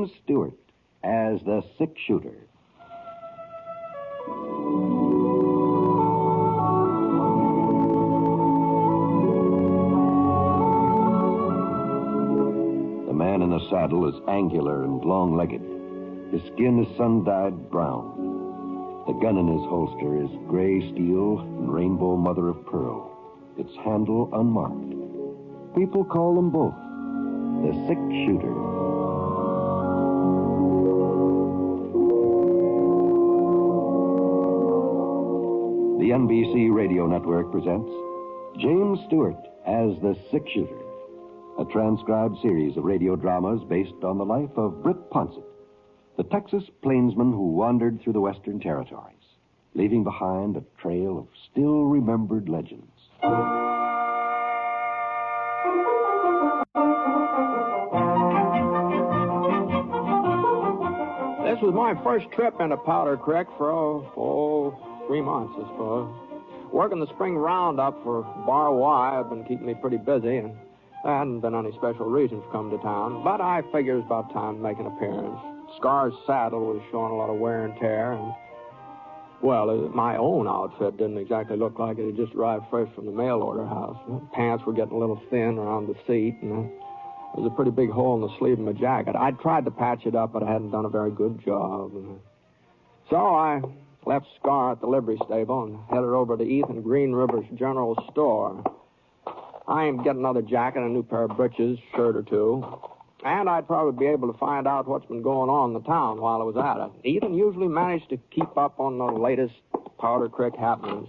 James Stewart as the six-shooter. The man in the saddle is angular and long-legged. His skin is sun-dyed brown. The gun in his holster is gray steel and rainbow mother of pearl, its handle unmarked. People call them both the six-shooter. The NBC Radio Network presents James Stewart as the six-shooter, a transcribed series of radio dramas based on the life of Britt Ponset, the Texas plainsman who wandered through the Western Territories, leaving behind a trail of still-remembered legends. This was my first trip into Powder Creek for 3 months, I suppose. Working the spring roundup for Bar Y had been keeping me pretty busy, and there hadn't been any special reason for coming to town. But I figured it was about time to make an appearance. Scar's saddle was showing a lot of wear and tear, and, well, my own outfit didn't exactly look like it had just arrived fresh from the mail order house. Pants were getting a little thin around the seat, and there was a pretty big hole in the sleeve of my jacket. I'd tried to patch it up, but I hadn't done a very good job. So I left Scar at the livery stable and headed over to Ethan Green River's general store. I aimed to get another jacket, a new pair of breeches, shirt or two, and I'd probably be able to find out what's been going on in the town while I was at it. Ethan usually managed to keep up on the latest Powder Creek happenings.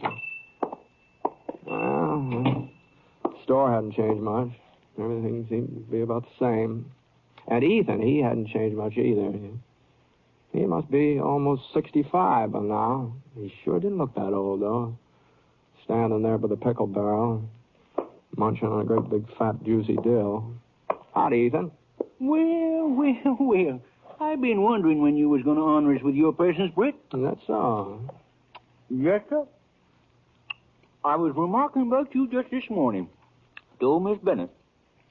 Well, the store hadn't changed much. Everything seemed to be about the same. And Ethan, he hadn't changed much either. He must be almost 65 by now. He sure didn't look that old, though. Standing there by the pickle barrel, munching on a great big fat juicy dill. Howdy, Ethan. Well. I've been wondering when you was going to honor us with your presence, Britt. That's all. Yes, sir. I was remarking about you just this morning. Told Miss Bennett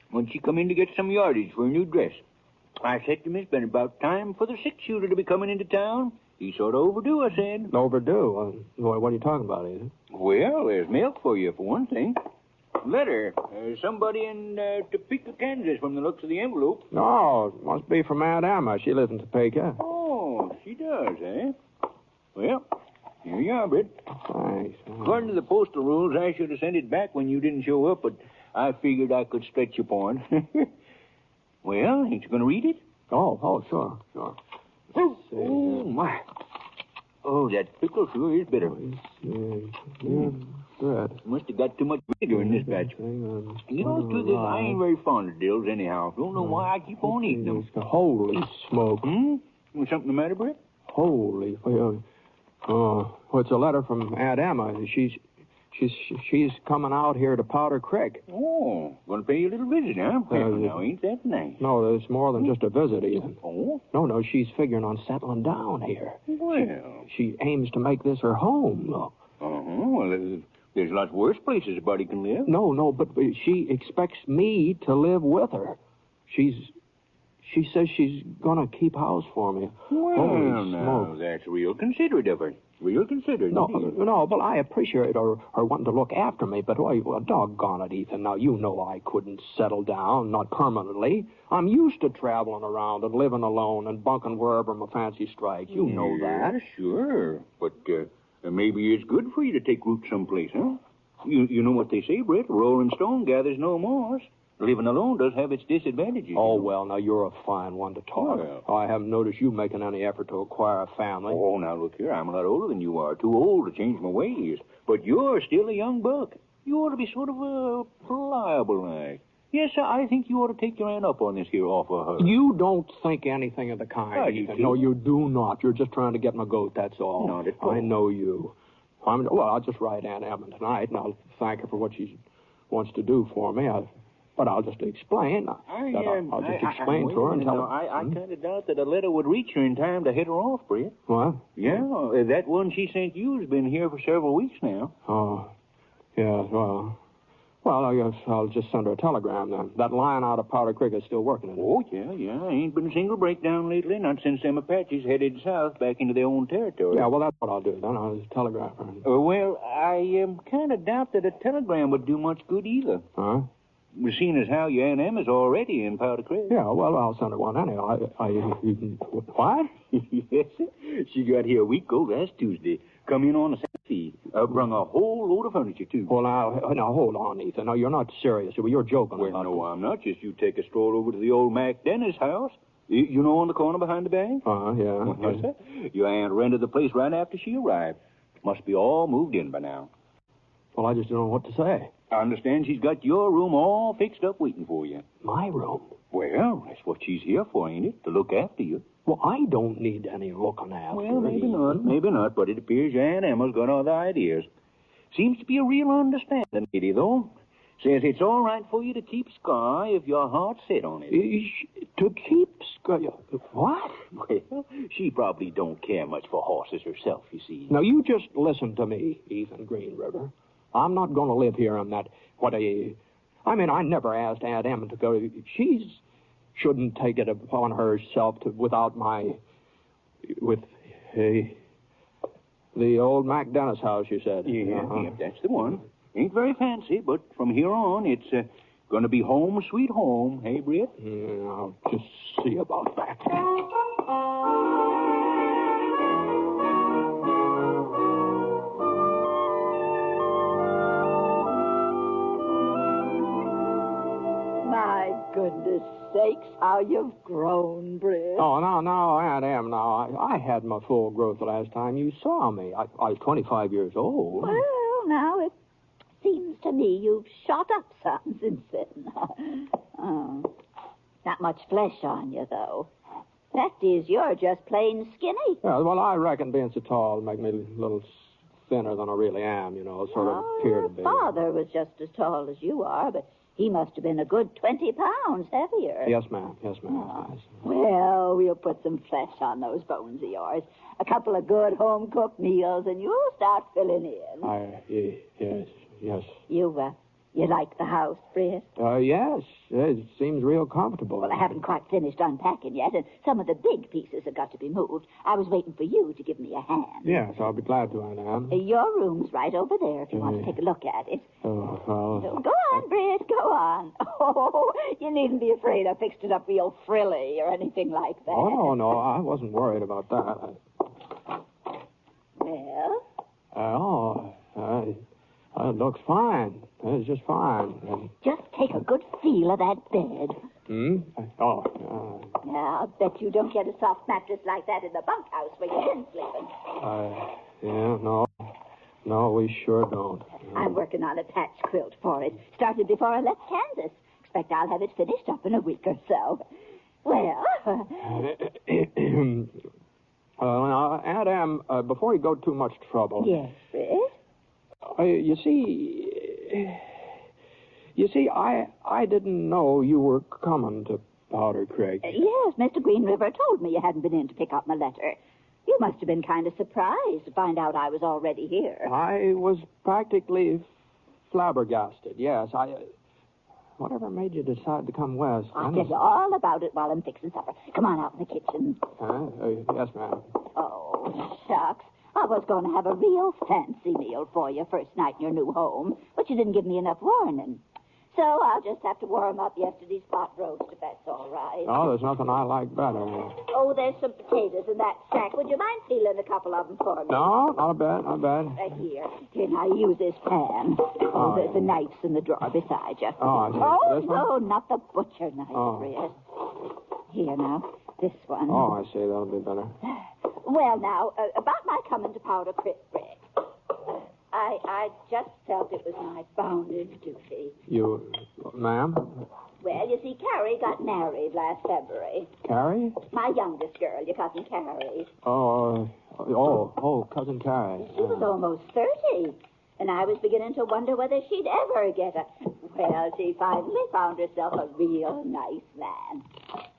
when she come in to get some yardage for a new dress. I said to Miss Bennett about time for the six-shooter to be coming into town. He's sort of overdue, I said. Overdue? What are you talking about, Ethan? Well, there's milk for you, for one thing. Letter. Somebody in Topeka, Kansas, from the looks of the envelope. Oh, it must be from Aunt Emma. She lives in Topeka. Oh, she does, eh? Well, here you are, Britt. Thanks. According to the postal rules, I should have sent it back when you didn't show up, but I figured I could stretch your point. Well, ain't you going to read it? Oh, sure. Oh, my. Oh, that pickle sure is bitter. Good. Must have got too much vinegar in this batch. You know, to this, I ain't very fond of dills anyhow. Don't know why I keep on eating them. Holy smoke. Was something the matter, Britt? Holy. Well, it's a letter from Aunt Emma. She's coming out here to Powder Creek. Oh, going to pay you a little visit, huh? Now, ain't that nice? No, it's more than just a visit, Ethan. Oh? No, she's figuring on settling down here. Well. She aims to make this her home. Well, there's lots worse places a body can live. No, but she expects me to live with her. She says she's going to keep house for me. Well, now, that's real considerate of her. Real considerate. No, but I appreciate her wanting to look after me, but, well, doggone it, Ethan. Now, you know I couldn't settle down, not permanently. I'm used to traveling around and living alone and bunking wherever my fancy strikes. You know that. Sure. But maybe it's good for you to take root someplace, huh? You know what they say, Britt? A rolling stone gathers no moss. Living alone does have its disadvantages. Oh, well, now, you're a fine one to talk. Well. I haven't noticed you making any effort to acquire a family. Oh, now, look here. I'm a lot older than you are. Too old to change my ways. But you're still a young buck. You ought to be sort of pliable like. Yes, sir, I think you ought to take your aunt up on this here offer. You don't think anything of the kind, Ethan. No, you do not. You're just trying to get my goat, that's all. Not at all. I know you. I'll just write Aunt Emma tonight, and I'll thank her for what she wants to do for me. But I'll just explain. I'll just explain to her and tell her. I kind of doubt that a letter would reach her in time to hit her off, Britt. What? Yeah, that one she sent you has been here for several weeks now. Oh, yeah, well, Well, I guess I'll just send her a telegram then. That line out of Powder Creek is still working, isn't it? Oh, yeah. Ain't been a single breakdown lately, not since them Apaches headed south back into their own territory. Yeah, well, that's what I'll do then. I'll just telegraph her. Well, I kind of doubt that a telegram would do much good either. Huh? Seeing as how your Aunt Emma's already in Powder Creek. Yeah, well, I'll send her one anyway. What? Yes, sir. She got here a week ago last Tuesday. Come in on a Santa Fe. Brung a whole load of furniture, too. Well, now, hold on, Ethan. No, you're not serious. You're joking. Well, no, I'm not. Just you take a stroll over to the old Mac Dennis house. You know, on the corner behind the bank? Yeah. Yes, sir. Your aunt rented the place right after she arrived. Must be all moved in by now. Well, I just don't know what to say. I understand she's got your room all fixed up waiting for you. My room? Well, that's what she's here for, ain't it? To look after you. Well, I don't need any looking after. Well, maybe not, but it appears your Aunt Emma's got other ideas. Seems to be a real understanding lady, though. Says it's all right for you to keep Sky if your heart's set on it. To keep Sky? What? Well, she probably don't care much for horses herself, you see. Now, you just listen to me, Ethan Green River. I'm not going to live here on that, I never asked Aunt Emma to go. She shouldn't take it upon herself with the old Mac Dennis house, you said. Yeah, that's the one. Ain't very fancy, but from here on, it's going to be home sweet home, hey, Britt? Yeah, I'll just see about that. Goodness sakes, how you've grown, Britt. Oh, no, Aunt Em, no. I had my full growth the last time you saw me. I was 25 years old. Well, now, it seems to me you've shot up some since then. Not much flesh on you, though. Fact is, you're just plain skinny. Yeah, well, I reckon being so tall will make me a little thinner than I really am, sort of appear to be. Your father was just as tall as you are, but he must have been a good 20 pounds heavier. Yes, ma'am. Well, we'll put some flesh on those bones of yours. A couple of good home-cooked meals, and you'll start filling in. Yes. You like the house, Britt? Yes. It seems real comfortable. Well, I haven't quite finished unpacking yet, and some of the big pieces have got to be moved. I was waiting for you to give me a hand. Yes, I'll be glad to, Aunt Em. Your room's right over there if you want to take a look at it. Oh, well... So go on, Britt, go on. Oh, you needn't be afraid I fixed it up real frilly or anything like that. Oh, no, I wasn't worried about that. Well? It looks fine. It's just fine. Just take a good feel of that bed. Now, I'll bet you don't get a soft mattress like that in the bunkhouse where you've been sleeping. No, we sure don't. I'm working on a patch quilt for it. Started before I left Kansas. Expect I'll have it finished up in a week or so. Well... now, Aunt Em, before you go too much trouble... Yes, Britt? You see, I didn't know you were coming to Powder Creek. Yes, Mr. Green River told me you hadn't been in to pick up my letter. You must have been kind of surprised to find out I was already here. I was practically flabbergasted, yes. Whatever made you decide to come west? I'll tell you all about it while I'm fixing supper. Come on out in the kitchen. Yes, ma'am. Oh, shucks. I was going to have a real fancy meal for you first night in your new home, but you didn't give me enough warning. So I'll just have to warm up yesterday's pot roast, if that's all right. Oh, there's nothing I like better. Oh, there's some potatoes in that sack. Would you mind peeling a couple of them for me? No, not bad. Right here. Here, now, use this pan. There's the knife's in the drawer beside you. Oh, I see. Oh, This one? no, not the butcher knife, Britt. Here, now, this one. Oh, I see. That'll be better. Well, now, about my coming to Powder Creek, Britt. I just felt it was my bounden duty. You, ma'am? Well, you see, Carrie got married last February. Carrie? My youngest girl, your cousin Carrie. Cousin Carrie. She was almost 30, and I was beginning to wonder whether she'd ever get a... Well, she finally found herself a real nice man.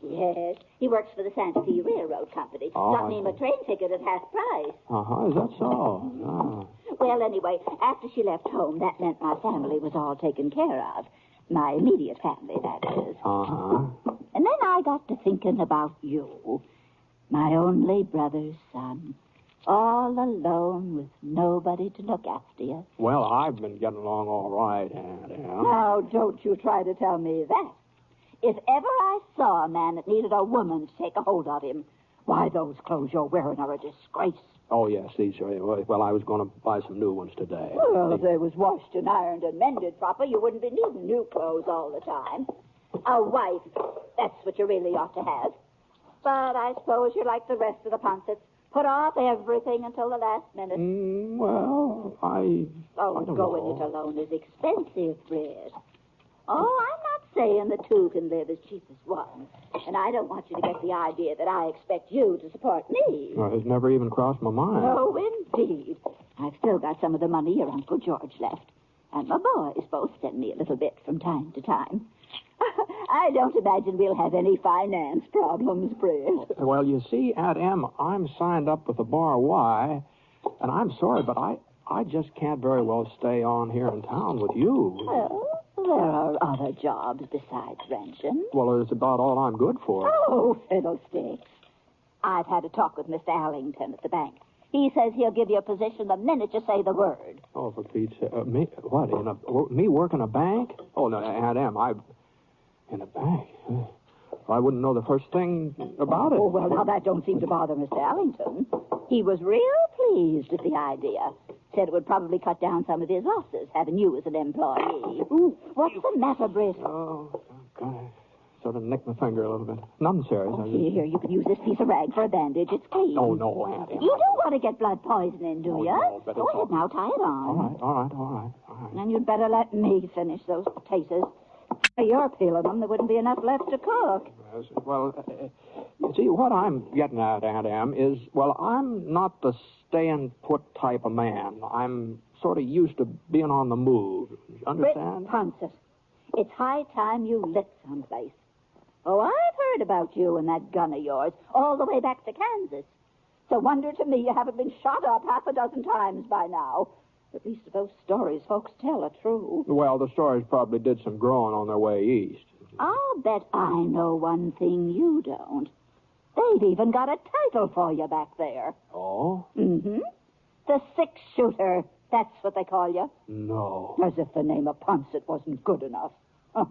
Yes, he works for the Santa Fe Railroad Company. Got me a train ticket at half price. Is that so? Well, anyway, after she left home, that meant my family was all taken care of. My immediate family, that is. Uh-huh. And then I got to thinking about you, my only brother's son. All alone with nobody to look after you. Well, I've been getting along all right, Aunt Em. Now, don't you try to tell me that. If ever I saw a man that needed a woman to take a hold of him, why, those clothes you're wearing are a disgrace. Oh, yes, these are... Well, I was going to buy some new ones today. Well, if they was washed and ironed and mended proper, you wouldn't be needing new clothes all the time. A wife, that's what you really ought to have. But I suppose you're like the rest of the Ponsets. Put off everything until the last minute. Well, I don't going know. it alone is expensive, Britt. Oh, I'm not saying the two can live as cheap as one. And I don't want you to get the idea that I expect you to support me. Well, it's never even crossed my mind. Oh, indeed. I've still got some of the money your Uncle George left. And my boys both send me a little bit from time to time. I don't imagine we'll have any finance problems, Britt. Well, you see, Aunt Em, I'm signed up with the Bar Y, and I'm sorry, but I just can't very well stay on here in town with you. Well, there are other jobs besides ranching. Well, it's about all I'm good for. Oh, fiddlesticks. I've had a talk with Mr. Allington at the bank. He says he'll give you a position the minute you say the word. Oh, for Pete's sake. Me? What, me work in a bank? Oh, no, Aunt Em, in a bank? I wouldn't know the first thing about it. Oh, well, now that don't seem to bother Mr. Allington. He was real pleased at the idea. Said it would probably cut down some of his losses, having you as an employee. Ooh, what's the matter, Britt? Oh, God. Sort of nicked my finger a little bit. Nothing serious. Here, you can use this piece of rag for a bandage. It's clean. Oh, no, Aunt Em. You don't want to get blood poisoning, do you? No, but Go ahead now, tie it on. All right. And you'd better let me finish those potatoes. If you're peeling them, there wouldn't be enough left to cook. Yes, well, you see, what I'm getting at, Aunt Em, is, well, I'm not the stay-and-put type of man. I'm sort of used to being on the move. Understand? Britt Ponset, it's high time you lit someplace. Oh, I've heard about you and that gun of yours all the way back to Kansas. It's a wonder to me you haven't been shot up half a dozen times by now. At least if those stories folks tell are true. Well, the stories probably did some growing on their way east. I'll bet I know one thing you don't. They've even got a title for you back there. Oh? Mm-hmm. The six-shooter. That's what they call you. No. As if the name of Ponset wasn't good enough. Oh.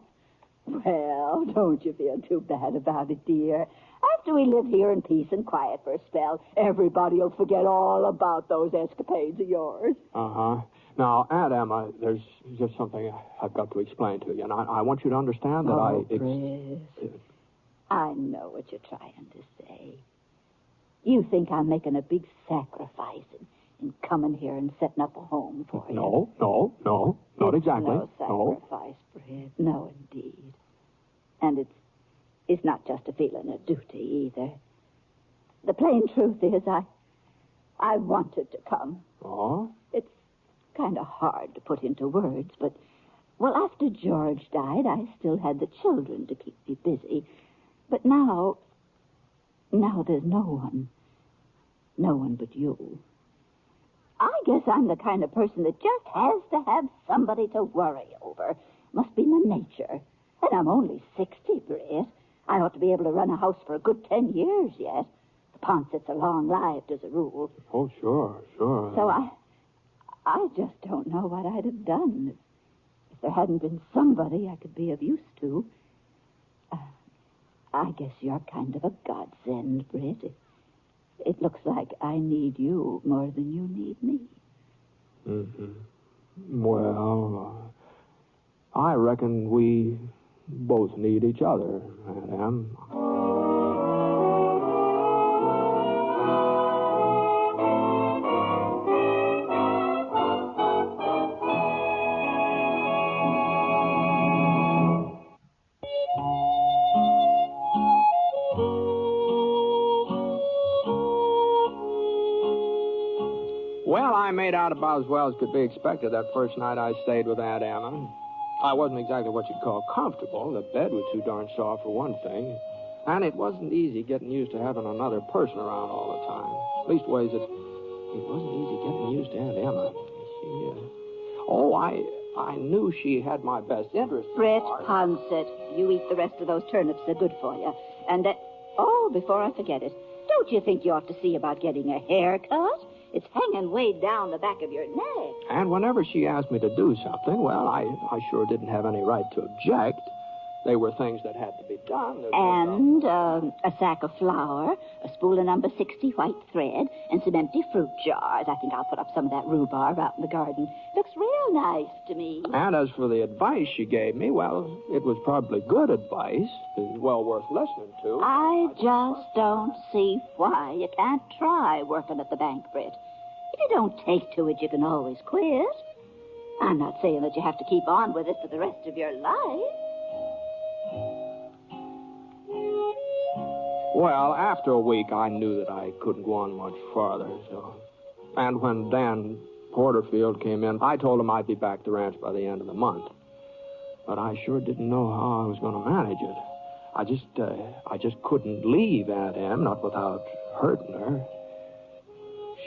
Well, don't you feel too bad about it, dear. After we live here in peace and quiet for a spell, everybody will forget all about those escapades of yours. Uh-huh. Now, Aunt Emma, there's just something I've got to explain to you, and I want you to understand that Chris, I know what you're trying to say. You think I'm making a big sacrifice in coming here and setting up a home for you. No, not exactly. No sacrifice, Britt. No, indeed. And it's not just a feeling of duty either. The plain truth is I wanted to come. Oh? It's kind of hard to put into words, but, well, after George died, I still had the children to keep me busy. But now there's no one. No one but you. I guess I'm the kind of person that just has to have somebody to worry over. Must be my nature. And I'm only 60, Britt. I ought to be able to run a house for a good 10 years yet. The Ponsets are long-lived as a rule. Oh, sure. So I just don't know what I'd have done if there hadn't been somebody I could be of use to. I guess you're kind of a godsend, Britt. It looks like I need you more than you need me. Mm-hmm. Well, I reckon we both need each other, Aunt Em. Well, I made out about as well as could be expected that first night I stayed with Aunt Emma. I wasn't exactly what you'd call comfortable. The bed was too darn soft, for one thing. And it wasn't easy getting used to having another person around all the time. Leastways, it wasn't easy getting used to Aunt Emma. I knew she had my best interest. Britt Ponset, you eat the rest of those turnips. They're good for you. And before I forget it, don't you think you ought to see about getting a haircut? It's hanging way down the back of your neck. And whenever she asked me to do something, well, I sure didn't have any right to object. They were things that had to be done. And a sack of flour, a spool of number 60 white thread, and some empty fruit jars. I think I'll put up some of that rhubarb out in the garden. Looks real nice to me. And as for the advice she gave me, well, it was probably good advice. It was well worth listening to. I just don't see why you can't try working at the bank, Britt. If you don't take to it, you can always quit. I'm not saying that you have to keep on with it for the rest of your life. Well, after a week, I knew that I couldn't go on much farther, so... And when Dan Porterfield came in, I told him I'd be back to the ranch by the end of the month. But I sure didn't know how I was going to manage it. I just couldn't leave Aunt Em, not without hurting her.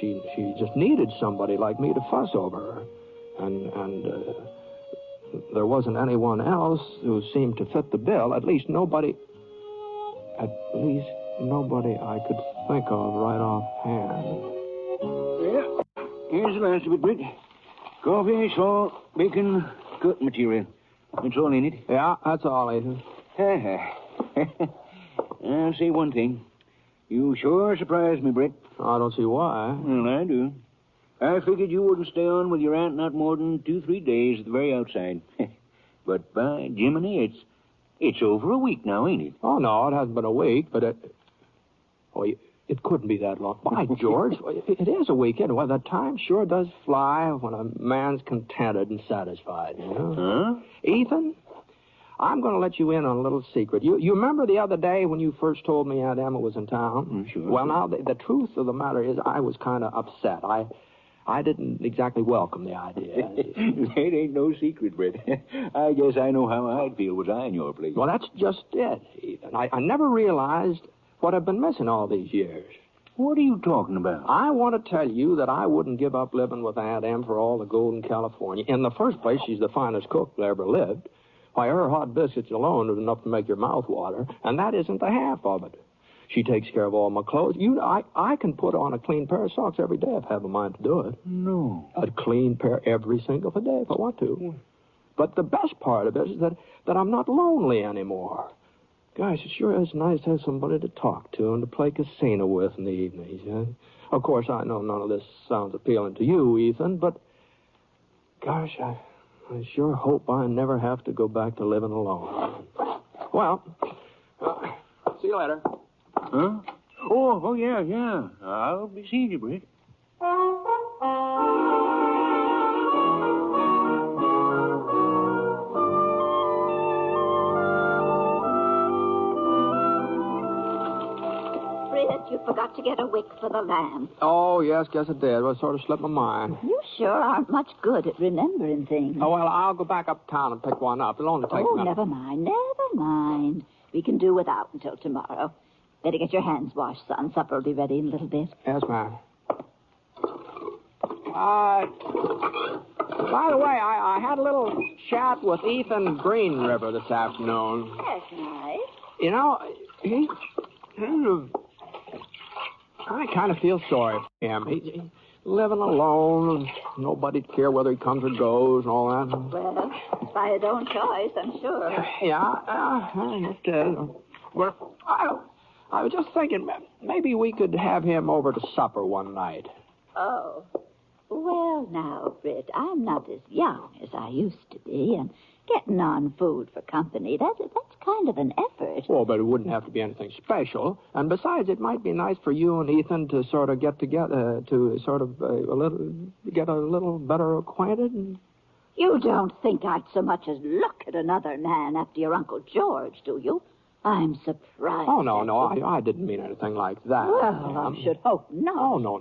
She just needed somebody like me to fuss over her. And there wasn't anyone else who seemed to fit the bill, at least nobody I could think of right offhand. Yeah, here's the last of it, Britt. Coffee, salt, bacon, cook material. That's all in it. Yeah, that's all, Ethan. I'll say one thing. You sure surprised me, Britt. I don't see why. Well, I do. I figured you wouldn't stay on with your aunt not more than 2-3 days at the very outside. But by Jiminy, it's over a week now, ain't it? Oh, no, it hasn't been a week, but it couldn't be that long. By George, it is a week anyway. The time sure does fly when a man's contented and satisfied, you know? Huh? Ethan, I'm going to let you in on a little secret. You remember the other day when you first told me Aunt Emma was in town? Sure. Well, now, the truth of the matter is I was kind of upset. I didn't exactly welcome the idea. It ain't no secret, Britt. I guess I know how I'd feel was I in your place. Well, that's just it, Ethan. I never realized what I've been missing all these years. What are you talking about? I want to tell you that I wouldn't give up living with Aunt Em for all the gold in California. In the first place, she's the finest cook that ever lived. Why, her hot biscuits alone is enough to make your mouth water, and that isn't the half of it. She takes care of all my clothes. I can put on a clean pair of socks every day if I have a mind to do it. No. A clean pair every single day if I want to. But the best part of it is that I'm not lonely anymore. Gosh, it sure is nice to have somebody to talk to and to play casino with in the evenings. Huh? Of course, I know none of this sounds appealing to you, Ethan, but gosh, I sure hope I never have to go back to living alone. Well, see you later. Huh? Oh, yeah. I'll be seeing you, Britt. Britt, you forgot to get a wick for the lamp. Oh, yes, guess it did. Well, it sort of slipped my mind. You sure aren't much good at remembering things. Oh, well, I'll go back uptown and pick one up. It'll only take a minute. Never mind. We can do without until tomorrow. Better get your hands washed, son. Supper will be ready in a little bit. Yes, ma'am. By the way, I had a little chat with Ethan Green River this afternoon. That's nice. You know, I kind of feel sorry for him. He's living alone, nobody'd care whether he comes or goes and all that. Well, it's by his own choice, I'm sure. Yeah, it is. Well, I was just thinking maybe we could have him over to supper one night. Oh. Well, now, Britt, I'm not as young as I used to be, and getting on food for company, that's kind of an effort. Oh, but it wouldn't have to be anything special. And besides, it might be nice for you and Ethan to sort of get together, to sort of get a little better acquainted. And... You don't think I'd so much as look at another man after your Uncle George, do you? I'm surprised. Oh, no, I didn't mean anything like that. Well, I should hope not. Oh, no.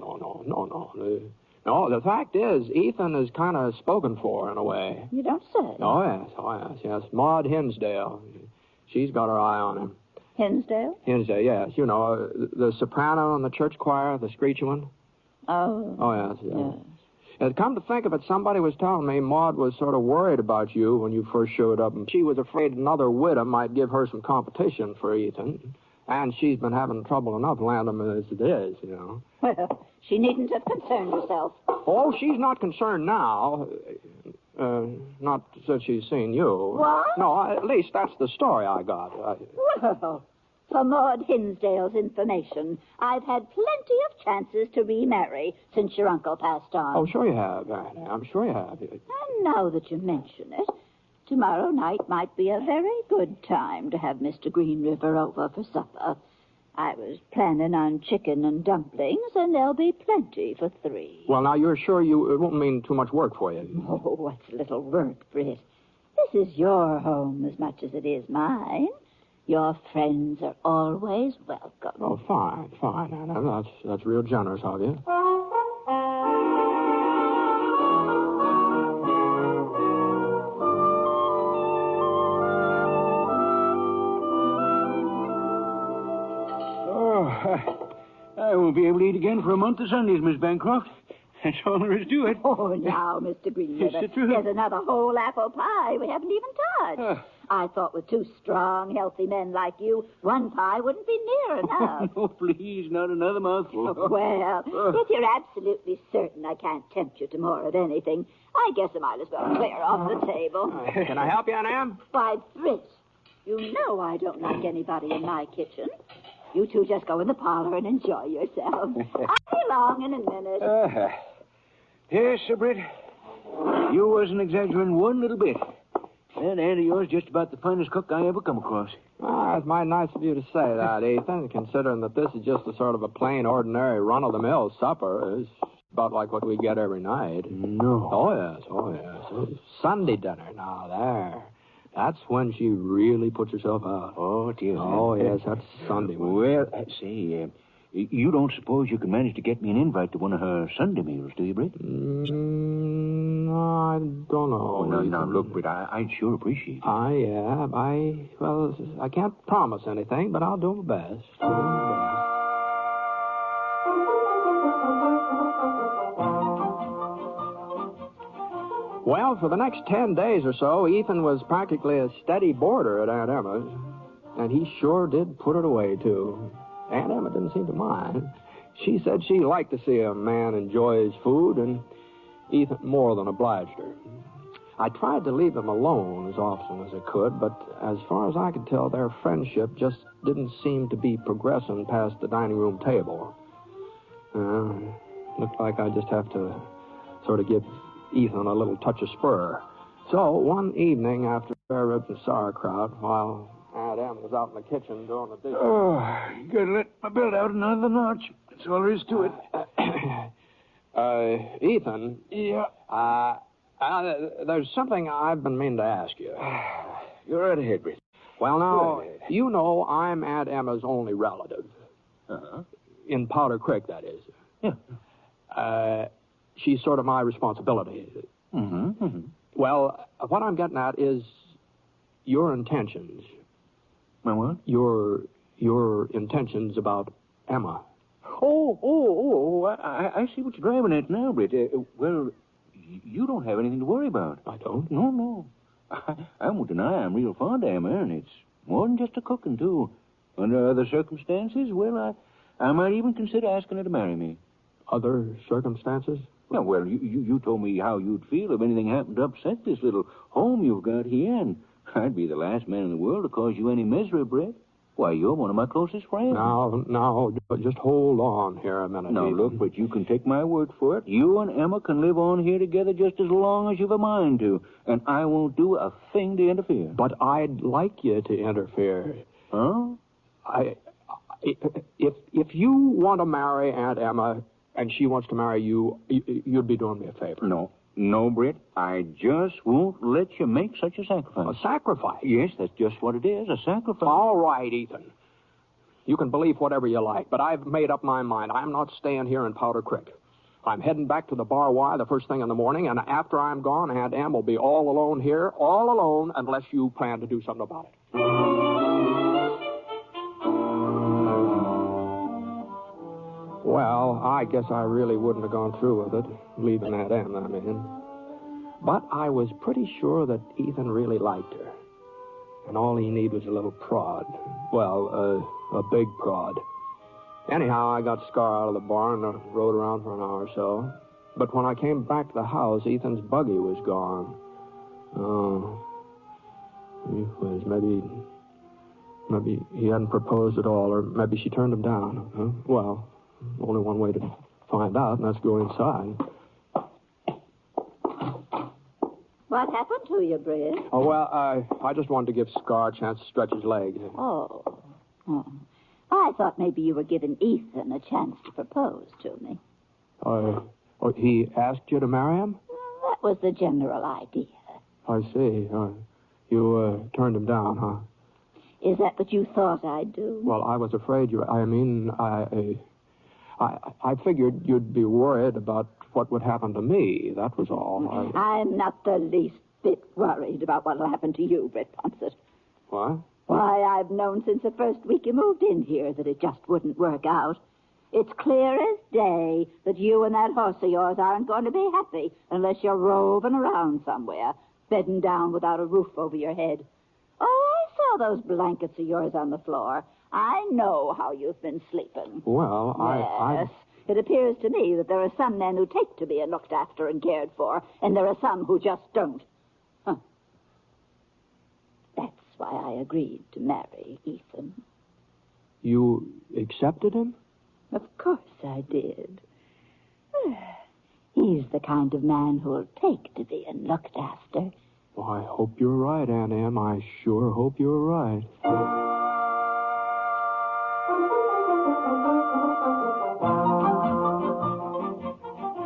No, the fact is, Ethan is kind of spoken for in a way. You don't say. Oh, yes. Maud Hinsdale. She's got her eye on him. Hinsdale? Hinsdale, yes. You know, the soprano in the church choir, the screechy one. Oh. Oh, yes. Come to think of it, somebody was telling me Maud was sort of worried about you when you first showed up, and she was afraid another widow might give her some competition for Ethan. And she's been having trouble enough landing him as it is, you know. Well, she needn't have concerned herself. Oh, she's not concerned now. Not since she's seen you. What? No, at least that's the story I got. Well, for Maud Hinsdale's information, I've had plenty of chances to remarry since your uncle passed on. Oh, sure you have, Annie. I'm sure you have. And now that you mention it, tomorrow night might be a very good time to have Mr. Green River over for supper. I was planning on chicken and dumplings, and there'll be plenty for 3. Well, now, you're sure it won't mean too much work for you? Oh, what's little work, Britt? This is your home as much as it is mine. Your friends are always welcome. Oh, fine, Anna. That's real generous of you. I won't be able to eat again for a month of Sundays, Miss Bancroft. That's all there is to it. Oh, now, Mr. Green River, It's the truth. there's another whole apple pie we haven't even touched. I thought with 2 strong, healthy men like you, 1 pie wouldn't be near enough. Oh, please, not another mouthful. Well, if you're absolutely certain I can't tempt you to more of anything, I guess I might as well clear off the table. Can I help you, Aunt Em? Why, Britt, you know I don't like anybody in my kitchen. You two just go in the parlor and enjoy yourselves. I'll be along in a minute. Yes, Sir Britt. You wasn't exaggerating one little bit. That aunt of yours just about the finest cook I ever come across. It's mighty nice of you to say that, Ethan, considering that this is just a sort of a plain, ordinary, run-of-the-mill supper. It's about like what we get every night. No. Oh, yes. Sunday dinner, now, there. That's when she really puts herself out. Oh, dear. Oh, yes, that's Sunday. Well, say, you don't suppose you can manage to get me an invite to one of her Sunday meals, do you, Britt? I don't know. Oh, no, look, Britt, I'd sure appreciate it. Well, I can't promise anything, but I'll do my best. Well, for the next 10 days or so, Ethan was practically a steady boarder at Aunt Emma's. And he sure did put it away, too. Aunt Emma didn't seem to mind. She said she liked to see a man enjoy his food, and Ethan more than obliged her. I tried to leave them alone as often as I could, but as far as I could tell, their friendship just didn't seem to be progressing past the dining room table. Looked like I just have to sort of give Ethan a little touch of spur. So, one evening after spare ribs and sauerkraut, while Aunt Em was out in the kitchen doing the dishes... Oh, you gotta let my belt out another notch. That's all there is to it. Ethan? Yeah? There's something I've been meaning to ask you. You're right ahead, Britt. Well, now, you know I'm Aunt Emma's only relative. Uh-huh. In Powder Creek, that is. Yeah. She's sort of my responsibility. Mm-hmm. Well, what I'm getting at is your intentions. My what? Your intentions about Emma. I see what you're driving at now, Britt. Well, you don't have anything to worry about. I don't? No. I won't deny I'm real fond of Emma, and it's more than just a cooking, too. Under other circumstances, well, I might even consider asking her to marry me. Other circumstances? Yeah, well, you told me how you'd feel if anything happened to upset this little home you've got here, and I'd be the last man in the world to cause you any misery, Britt. Why, you're one of my closest friends. Now, just hold on here a minute. Now, Ethan. look, but you can take my word for it. You and Emma can live on here together just as long as you've a mind to, and I won't do a thing to interfere. But I'd like you to interfere. Huh? If you want to marry Aunt Emma and she wants to marry you, you'd be doing me a favor. No, Britt. I just won't let you make such a sacrifice. A sacrifice? Yes, that's just what it is, a sacrifice. All right, Ethan. You can believe whatever you like, but I've made up my mind. I'm not staying here in Powder Creek. I'm heading back to the Bar Y the first thing in the morning, and after I'm gone, Aunt Em will be all alone here, all alone, unless you plan to do something about it. Well, I guess I really wouldn't have gone through with it, leaving that in, I mean. But I was pretty sure that Ethan really liked her. And all he needed was a little prod. Well, a big prod. Anyhow, I got Scar out of the barn and rode around for an hour or so. But when I came back to the house, Ethan's buggy was gone. Oh. Maybe he hadn't proposed at all, or maybe she turned him down. Huh? Well, only one way to find out, and that's go inside. What happened to you, Britt? Oh, well, I just wanted to give Scar a chance to stretch his legs. Oh. I thought maybe you were giving Ethan a chance to propose to me. He asked you to marry him? That was the general idea. I see. You turned him down, huh? Is that what you thought I'd do? Well, I was afraid you... I figured you'd be worried about what would happen to me. That was all. I'm not the least bit worried about what'll happen to you, Britt Ponset. What? Why, I've known since the first week you moved in here that it just wouldn't work out. It's clear as day that you and that horse of yours aren't going to be happy unless you're roving around somewhere, bedding down without a roof over your head. Oh, I saw those blankets of yours on the floor. I know how you've been sleeping. Well, Yes. It appears to me that there are some men who take to being looked after and cared for, and there are some who just don't. Huh. That's why I agreed to marry Ethan. You accepted him? Of course I did. He's the kind of man who'll take to being looked after. Well, I hope you're right, Aunt Em. I sure hope you're right.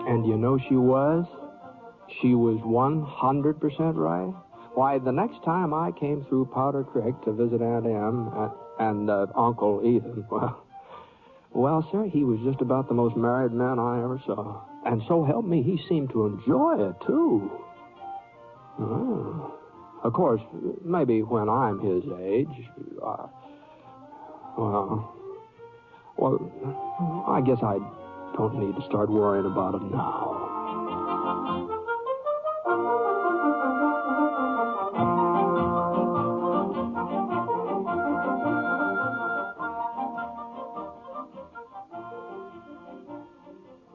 And you know she was? She was 100% right. Why, the next time I came through Powder Creek to visit Aunt Em and Uncle Ethan, well, sir, he was just about the most married man I ever saw. And so help me, he seemed to enjoy it, too. Oh. Of course, maybe when I'm his age, well, I guess I don't need to start worrying about it now.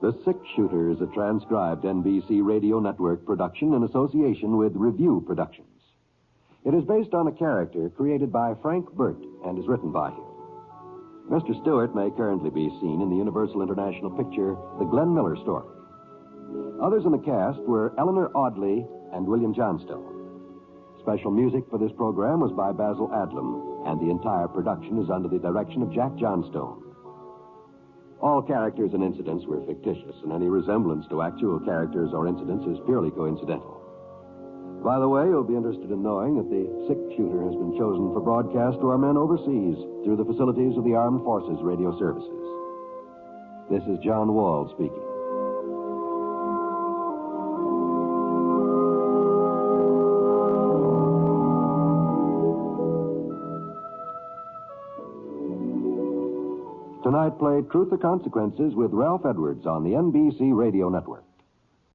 The Six Shooter is a transcribed NBC radio network production in association with Review Productions. It is based on a character created by Frank Burt and is written by him. Mr. Stewart may currently be seen in the Universal International picture The Glenn Miller Story. Others in the cast were Eleanor Audley and William Johnstone. Special music for this program was by Basil Adlam, and the entire production is under the direction of Jack Johnstone. All characters and incidents were fictitious, and any resemblance to actual characters or incidents is purely coincidental. By the way, you'll be interested in knowing that the Six Shooter has been chosen for broadcast to our men overseas through the facilities of the Armed Forces Radio Services. This is John Wall speaking. Tonight played Truth or Consequences with Ralph Edwards on the NBC Radio Network.